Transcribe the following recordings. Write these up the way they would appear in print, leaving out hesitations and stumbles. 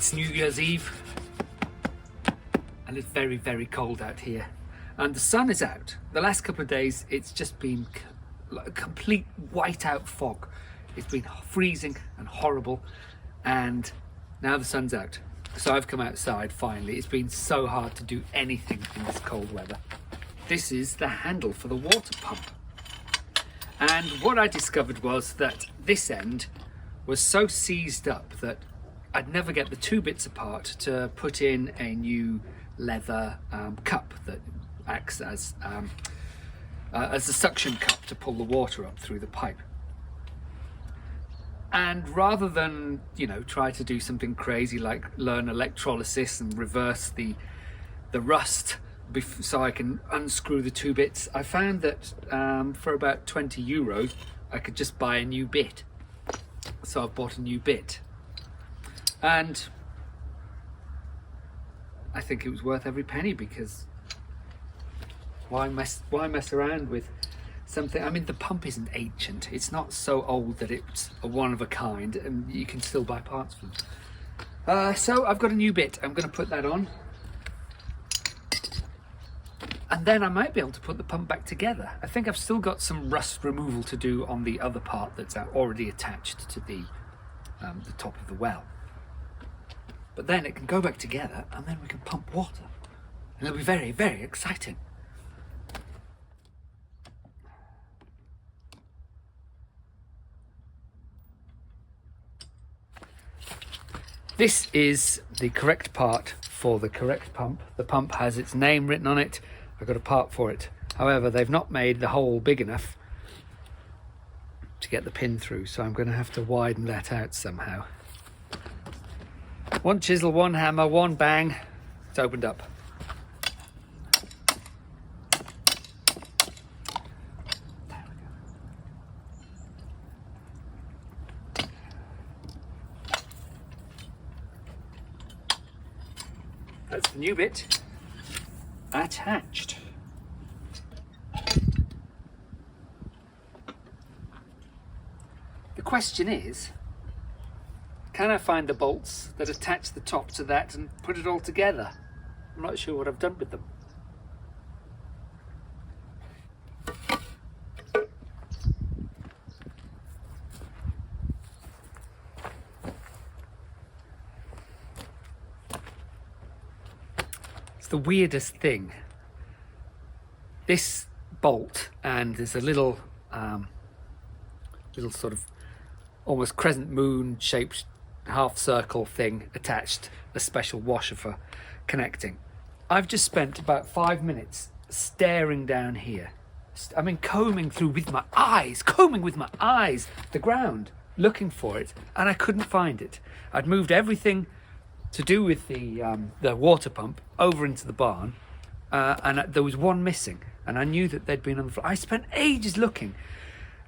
It's New Year's Eve and it's very, very cold out here. And the sun is out. The last couple of days, it's just been a complete whiteout fog. It's been freezing and horrible. And now the sun's out. So I've come outside finally. It's been so hard to do anything in this cold weather. This is the handle for the water pump. And what I discovered was that this end was so seized up that I'd never get the two bits apart to put in a new leather cup that acts as a suction cup to pull the water up through the pipe. And rather than, you know, try to do something crazy like learn electrolysis and reverse the rust so I can unscrew the two bits, I found that for about 20 euros I could just buy a new bit. So I've bought a new bit, and I think it was worth every penny, because why mess around with something? I mean, the pump isn't ancient. It's not so old that it's a one of a kind, and you can still buy parts for them. So I've got a new bit. I'm going to put that on, and then I might be able to put the pump back together. I think I've still got some rust removal to do on the other part that's already attached to the top of the well. But then it can go back together, and then we can pump water, and it'll be very, very exciting. This is the correct part for the correct pump. The pump has its name written on it. I've got a part for it. However, they've not made the hole big enough to get the pin through, so I'm going to have to widen that out somehow. One chisel, one hammer, one bang, it's opened up. That's the new bit attached. The question is, can I find the bolts that attach the top to that and put it all together? I'm not sure what I've done with them. It's the weirdest thing. This bolt, and there's a little sort of almost crescent moon shaped half circle thing attached, a special washer for connecting. I've just spent about 5 minutes staring down here. I mean, combing with my eyes the ground, looking for it, and I couldn't find it. I'd moved everything to do with the water pump over into the barn, and there was one missing, and I knew that they'd been on the floor. I spent ages looking,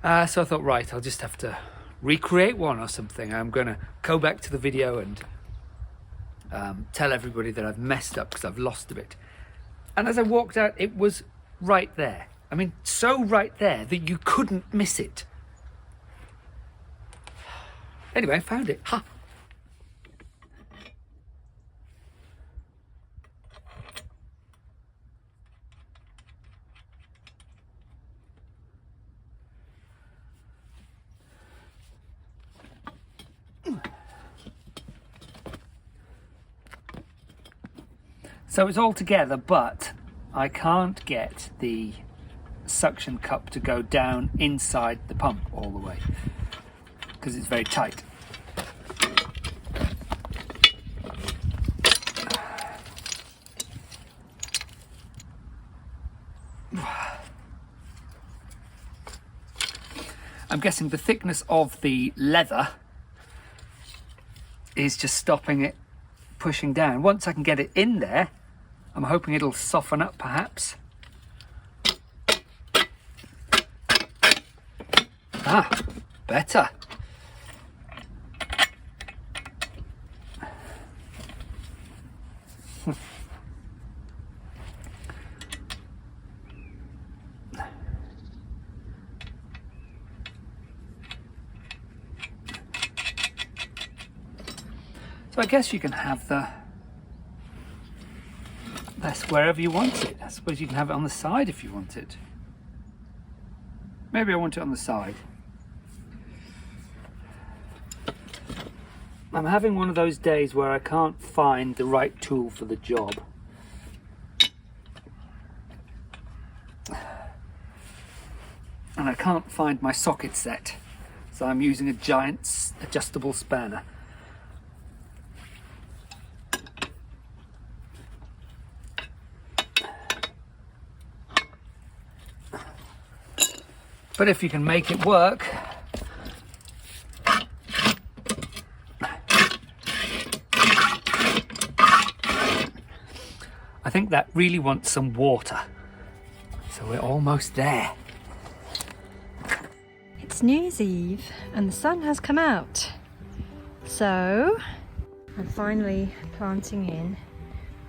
so I thought, right, I'll just have to recreate one or something. I'm going to go back to the video and tell everybody that I've messed up because I've lost a bit. And as I walked out, it was right there. I mean, so right there that you couldn't miss it. Anyway, I found it. Ha! So it's all together, but I can't get the suction cup to go down inside the pump all the way because it's very tight. I'm guessing the thickness of the leather is just stopping it pushing down. Once I can get it in there, I'm hoping it'll soften up perhaps. Ah, better. So I guess you can have that's wherever you want it. I suppose you can have it on the side if you want it. Maybe I want it on the side. I'm having one of those days where I can't find the right tool for the job. And I can't find my socket set, so I'm using a giant adjustable spanner. But if you can make it work, I think that really wants some water. So we're almost there. It's New Year's Eve and the sun has come out. So I'm finally planting in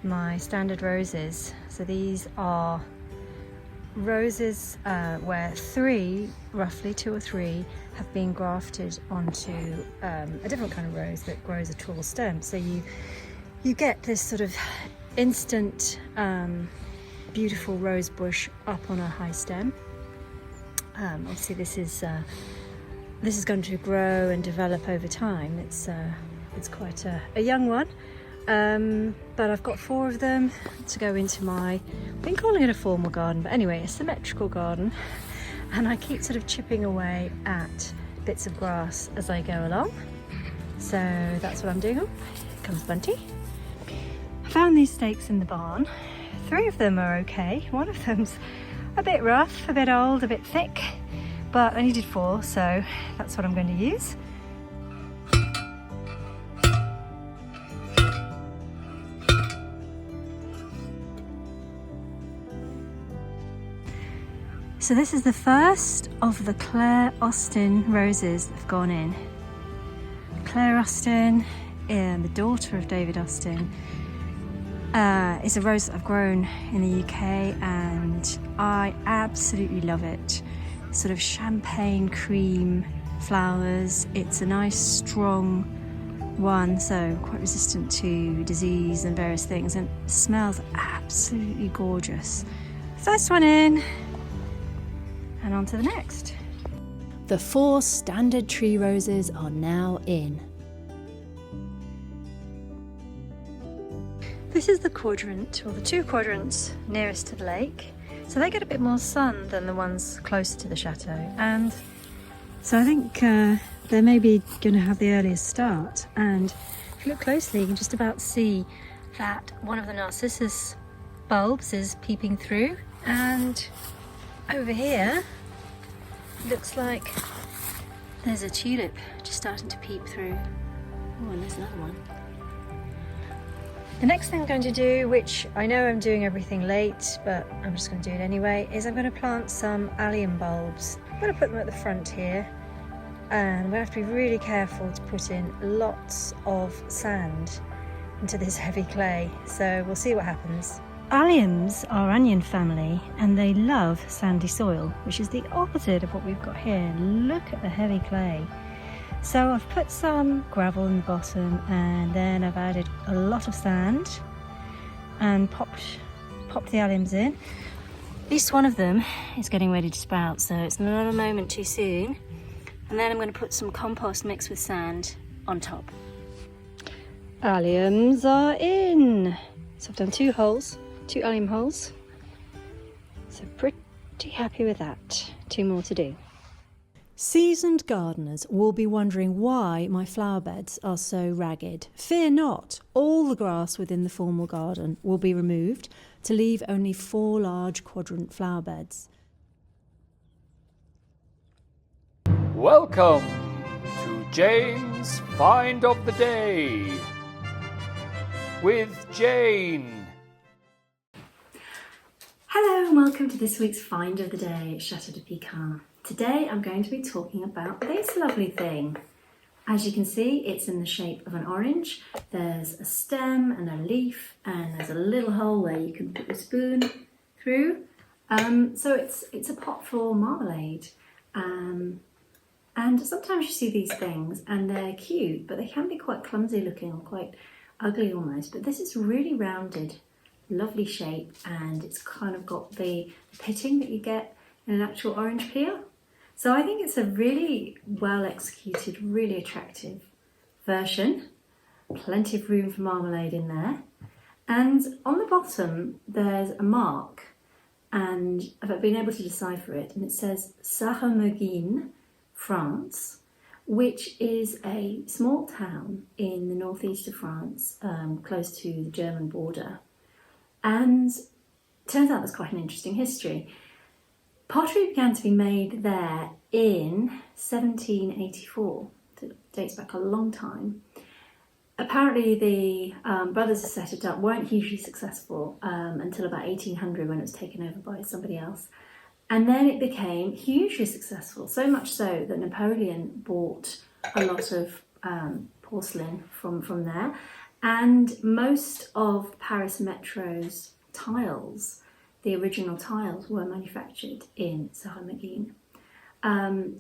my standard roses. So these are roses where roughly two or three, have been grafted onto a different kind of rose that grows a tall stem. So you get this sort of instant beautiful rose bush up on a high stem. Obviously this is going to grow and develop over time. It's quite a young one, but I've got 4 of them to go into my, I've been calling it a formal garden, but anyway, a symmetrical garden, and I keep sort of chipping away at bits of grass as I go along. So that's what I'm doing. Oh, here comes Bunty. I found these stakes in the barn. 3 of them are okay. One of them's a bit rough, a bit old, a bit thick, but I needed 4, so that's what I'm going to use. So this is the first of the Claire Austin roses that have gone in. Claire Austin, the daughter of David Austin, is a rose that I've grown in the UK and I absolutely love it. Sort of champagne cream flowers. It's a nice strong one, so quite resistant to disease and various things, and smells absolutely gorgeous. First one in, and on to the next. The 4 standard tree roses are now in. This is the quadrant, or the 2 quadrants nearest to the lake. So they get a bit more sun than the ones closer to the chateau. And so I think they're maybe going to have the earliest start. And if you look closely, you can just about see that one of the narcissus bulbs is peeping through. And over here, looks like there's a tulip just starting to peep through. Oh, and there's another one. The next thing I'm going to do, which I know I'm doing everything late, but I'm just going to do it anyway, is I'm going to plant some allium bulbs. I'm going to put them at the front here, and I'm going to have to be really careful to put in lots of sand into this heavy clay, so we'll see what happens. Alliums are onion family and they love sandy soil, which is the opposite of what we've got here. Look at the heavy clay. So I've put some gravel in the bottom and then I've added a lot of sand and popped the alliums in. At least one of them is getting ready to sprout, so it's not a moment too soon. And then I'm going to put some compost mixed with sand on top. Alliums are in. So I've done 2 holes. 2 allium holes, so pretty happy with that. 2 more to do. Seasoned gardeners will be wondering why my flower beds are so ragged. Fear not, all the grass within the formal garden will be removed to leave only 4 large quadrant flower beds. Welcome to Jane's Find of the Day with Jane. Hello and welcome to this week's Find of the Day at Chateau de Pican. Today I'm going to be talking about this lovely thing. As you can see, it's in the shape of an orange. There's a stem and a leaf and there's a little hole where you can put the spoon through. So it's a pot for marmalade. And sometimes you see these things and they're cute, but they can be quite clumsy looking or quite ugly almost. But this is really rounded, lovely shape, and it's kind of got the pitting that you get in an actual orange peel. So I think it's a really well executed, really attractive version. Plenty of room for marmalade in there. And on the bottom there's a mark, and I've been able to decipher it, and it says Sarreguemines, France, which is a small town in the northeast of France, close to the German border. And turns out there's quite an interesting history. Pottery began to be made there in 1784. It dates back a long time. Apparently the brothers who set it up weren't hugely successful until about 1800, when it was taken over by somebody else. And then it became hugely successful, so much so that Napoleon bought a lot of porcelain from there. And most of Paris Metro's tiles, the original tiles, were manufactured in Sarreguemines.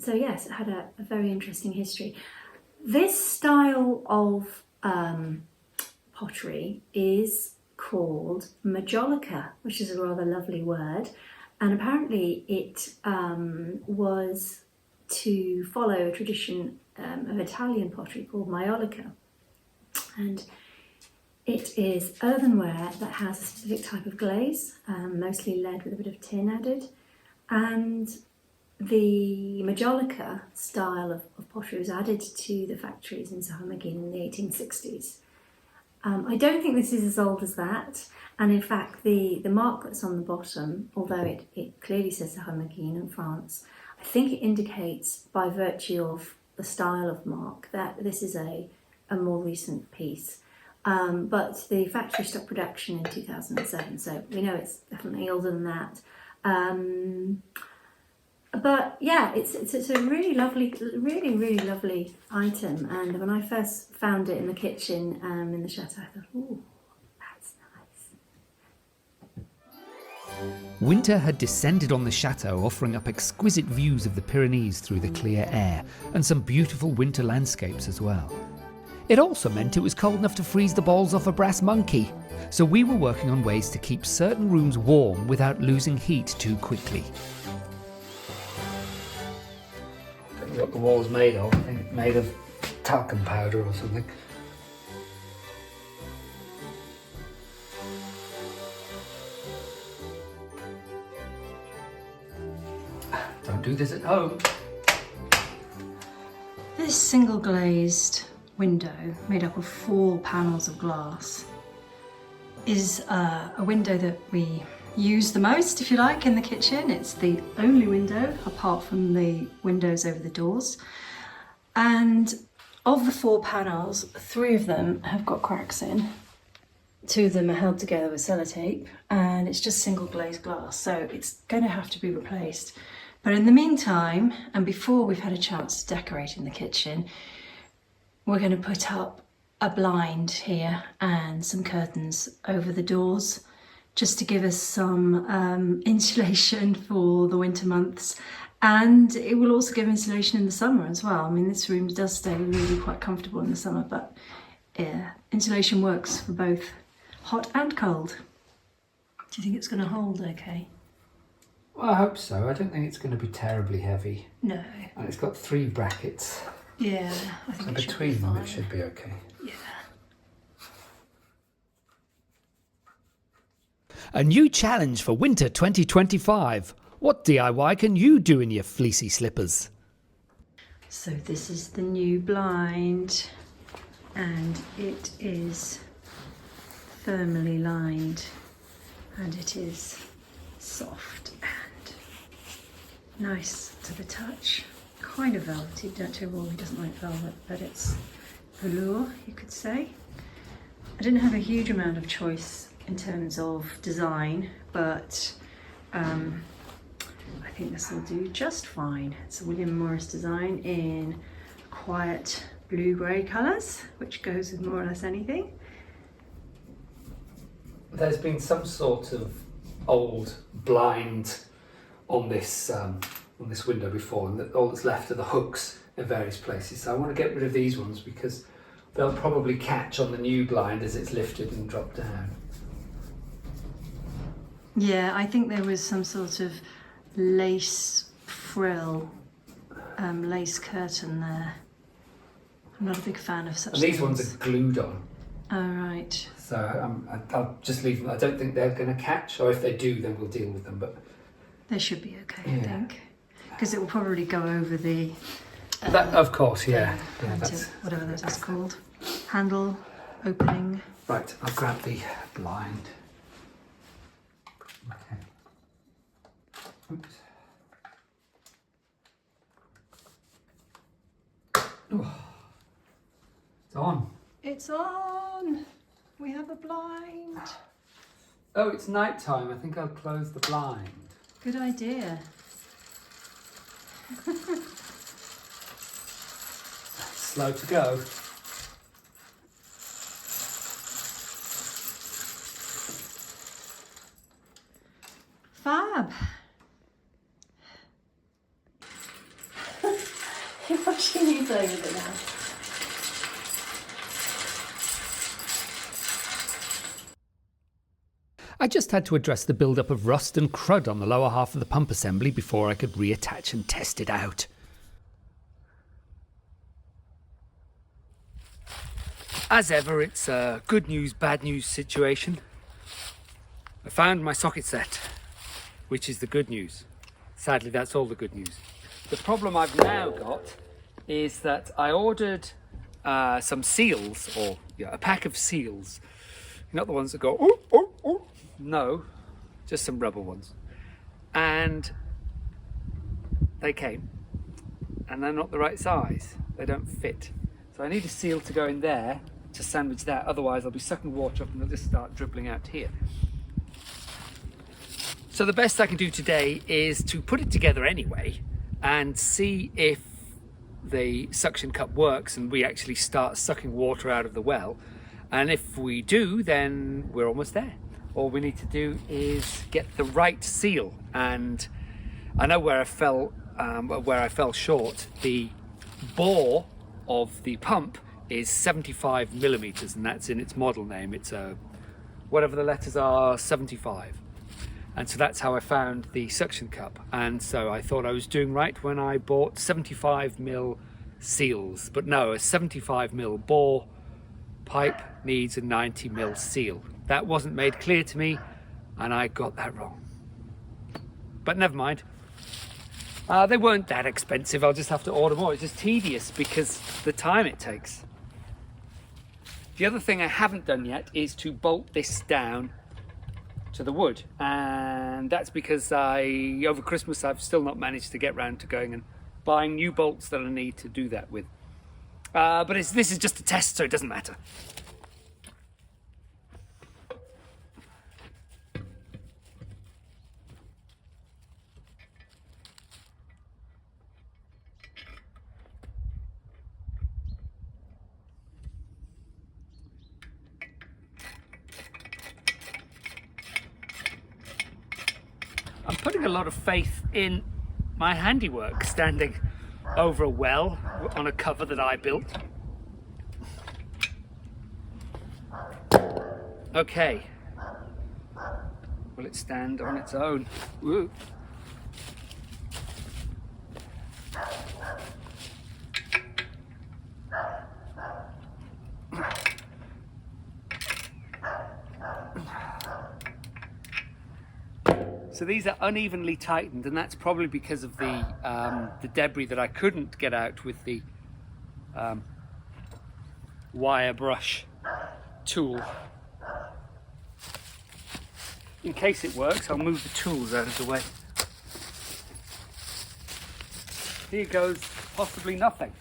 So yes, it had a very interesting history. This style of pottery is called majolica, which is a rather lovely word. And apparently it was to follow a tradition of Italian pottery called maiolica. And it is earthenware that has a specific type of glaze, mostly lead with a bit of tin added. And the majolica style of pottery was added to the factories in Sarreguemines in the 1860s. I don't think this is as old as that. And in fact, the mark that's on the bottom, although it clearly says Sarreguemines in France, I think it indicates, by virtue of the style of mark, that this is a more recent piece. But the factory stopped production in 2007, so we know it's definitely older than that. But yeah, it's a really lovely, really lovely item. And when I first found it in the kitchen in the chateau, I thought, ooh, that's nice. Winter had descended on the chateau, offering up exquisite views of the Pyrenees through the clear air, and some beautiful winter landscapes as well. It also meant it was cold enough to freeze the balls off a brass monkey, so we were working on ways to keep certain rooms warm without losing heat too quickly. What the wall's made of, I think it's made of talcum powder or something. Don't do this at home. This single glazed window, made up of 4 panels of glass, is a window that we use the most, if you like, in the kitchen. It's the only window, apart from the windows over the doors. And of the 4 panels, 3 of them have got cracks in. 2 of them are held together with sellotape, and it's just single glazed glass, so it's going to have to be replaced. But in the meantime, and before we've had a chance to decorate in the kitchen, we're going to put up a blind here and some curtains over the doors, just to give us some insulation for the winter months. And it will also give insulation in the summer as well. I mean, this room does stay really quite comfortable in the summer, but yeah, insulation works for both hot and cold. Do you think it's going to hold okay? Well, I hope so. I don't think it's going to be terribly heavy. No. And it's got 3 brackets. Yeah, I think So it should between be them fine. it should be okay. Yeah. A new challenge for winter 2025. What DIY can you do in your fleecy slippers? So this is the new blind, and it is firmly lined, and it is soft and nice to the touch. Kind of velvety. Don't tell Rory doesn't like velvet, but it's velour, you could say. I didn't have a huge amount of choice in terms of design, but I think this will do just fine. It's a William Morris design in quiet blue-grey colours, which goes with more or less anything. There's been some sort of old blind on this window before, and all that's left are the hooks in various places. So I want to get rid of these ones because they'll probably catch on the new blind as it's lifted and dropped down. Yeah, I think there was some sort of lace frill, lace curtain there. I'm not a big fan of such And these things. ones are glued on. Oh, right. So I'll just leave them. I don't think they're going to catch, or if they do, then we'll deal with them. But They should be okay, I Yeah. think. Because it will probably go over the... that, of course, yeah. whatever that is called. Handle, opening. Right, I'll grab the blind. Okay. Oops. Oh. It's on. It's on! We have a blind. Oh, it's night time. I think I'll close the blind. Good idea. Slow to go. Fab. You're washing these over there now. I just had to address the build-up of rust and crud on the lower half of the pump assembly before I could reattach and test it out. As ever, it's a good news, bad news situation. I found my socket set, which is the good news. Sadly, that's all the good news. The problem I've now got is that I ordered some seals, or a pack of seals. Not the ones that go, ooh, ooh, ooh. No, just some rubber ones. And they came, and they're not the right size. They don't fit. So I need a seal to go in there to sandwich that. Otherwise, I'll be sucking water up and they'll just start dribbling out here. So the best I can do today is to put it together anyway and see if the suction cup works and we actually start sucking water out of the well. And if we do, then we're almost there. All we need to do is get the right seal. And I know where I fell short. The bore of the pump is 75 millimeters, and that's in its model name. It's whatever the letters are, 75. And so that's how I found the suction cup. And so I thought I was doing right when I bought 75 mil seals. But no, a 75 mil bore pipe needs a 90 mil seal. That wasn't made clear to me, and I got that wrong. But never mind. They weren't that expensive. I'll just have to order more. It's just tedious because the time it takes. The other thing I haven't done yet is to bolt this down to the wood, and that's because over Christmas I've still not managed to get round to going and buying new bolts that I need to do that with. But this is just a test, so it doesn't matter. I'm putting a lot of faith in my handiwork, standing over a well on a cover that I built. Okay. Will it stand on its own? Woo. So these are unevenly tightened, and that's probably because of the debris that I couldn't get out with the wire brush tool. In case it works, I'll move the tools out of the way. Here goes possibly nothing.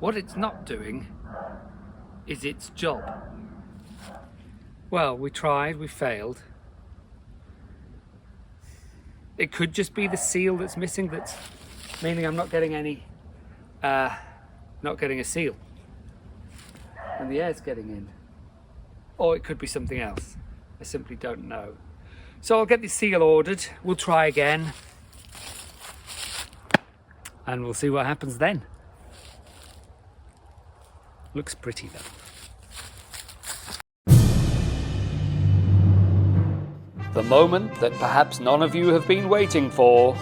What it's not doing is its job. Well, we tried, we failed. It could just be the seal that's missing, that's meaning I'm not getting any, not getting a seal. And the air's getting in. Or it could be something else. I simply don't know. So I'll get the seal ordered, we'll try again. And we'll see what happens then. Looks pretty though. The moment that perhaps none of you have been waiting for.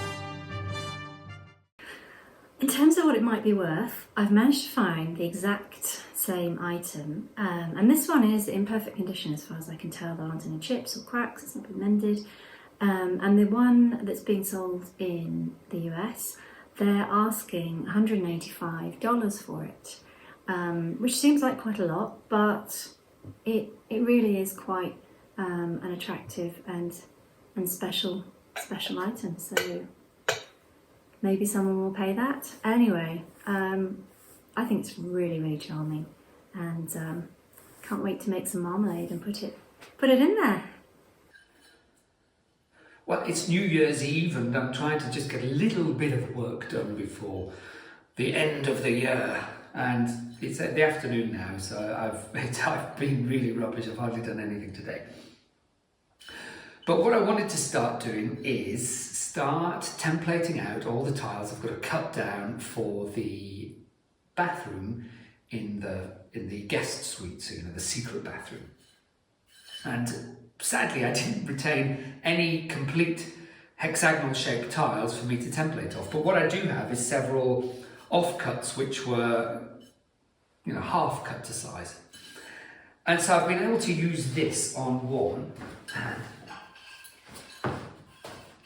In terms of what it might be worth, I've managed to find the exact same item, and this one is in perfect condition as far as I can tell. There aren't any chips or cracks, it's not been mended. And the one that's being sold in the US, they're asking $185 for it, which seems like quite a lot, but it really is quite an attractive and special item. So maybe someone will pay that. Anyway, I think it's really charming, and can't wait to make some marmalade and put it in there. Well, it's New Year's Eve and I'm trying to just get a little bit of work done before the end of the year. And it's at the afternoon now, so I've been really rubbish. I've hardly done anything today. But what I wanted to start doing is start templating out all the tiles I've got to cut down for the bathroom in the guest suite, so the secret bathroom. And sadly, I didn't retain any complete hexagonal shaped tiles for me to template off. But what I do have is several offcuts which were, half cut to size. And so I've been able to use this on one.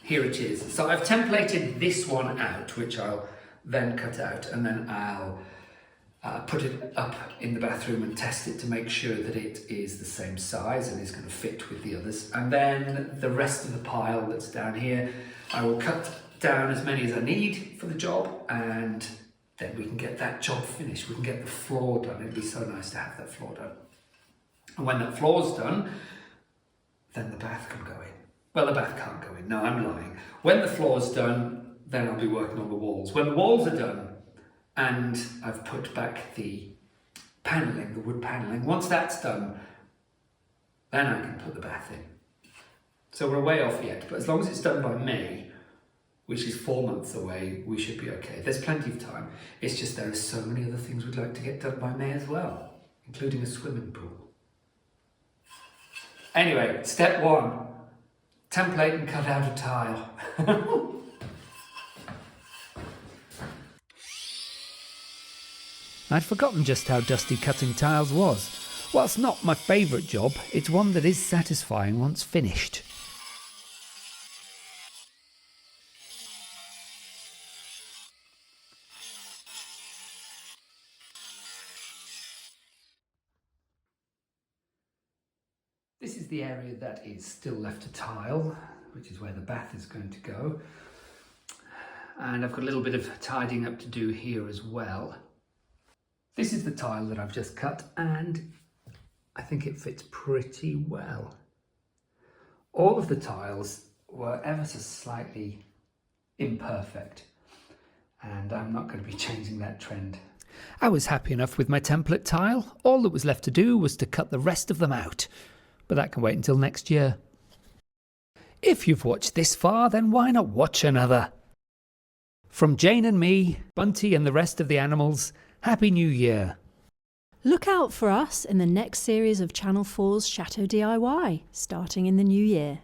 Here it is. So I've templated this one out, which I'll then cut out, and then I'll put it up in the bathroom and test it to make sure that it is the same size and is going to fit with the others. And then the rest of the pile that's down here, I will cut down as many as I need for the job, and then we can get that job finished. We can get the floor done. It'd be so nice to have that floor done. And when that floor's done, then the bath can go in. Well, the bath can't go in. No, I'm lying. When the floor's done, then I'll be working on the walls. When the walls are done, and I've put back the panelling, the wood panelling, once that's done, then I can put the bath in. So we're way off yet, but as long as it's done by May, which is 4 months away, we should be okay. There's plenty of time. It's just there are so many other things we'd like to get done by May as well, including a swimming pool. Anyway, step 1, template and cut out a tile. I'd forgotten just how dusty cutting tiles was. Whilst not my favourite job, it's one that is satisfying once finished. This is the area that is still left to tile, which is where the bath is going to go. And I've got a little bit of tidying up to do here as well. This is the tile that I've just cut, and I think it fits pretty well. All of the tiles were ever so slightly imperfect, and I'm not going to be changing that trend. I was happy enough with my template tile. All that was left to do was to cut the rest of them out, but that can wait until next year. If you've watched this far, then why not watch another? From Jane and me, Bunty and the rest of the animals, Happy New Year. Look out for us in the next series of Channel 4's Chateau DIY, starting in the new year.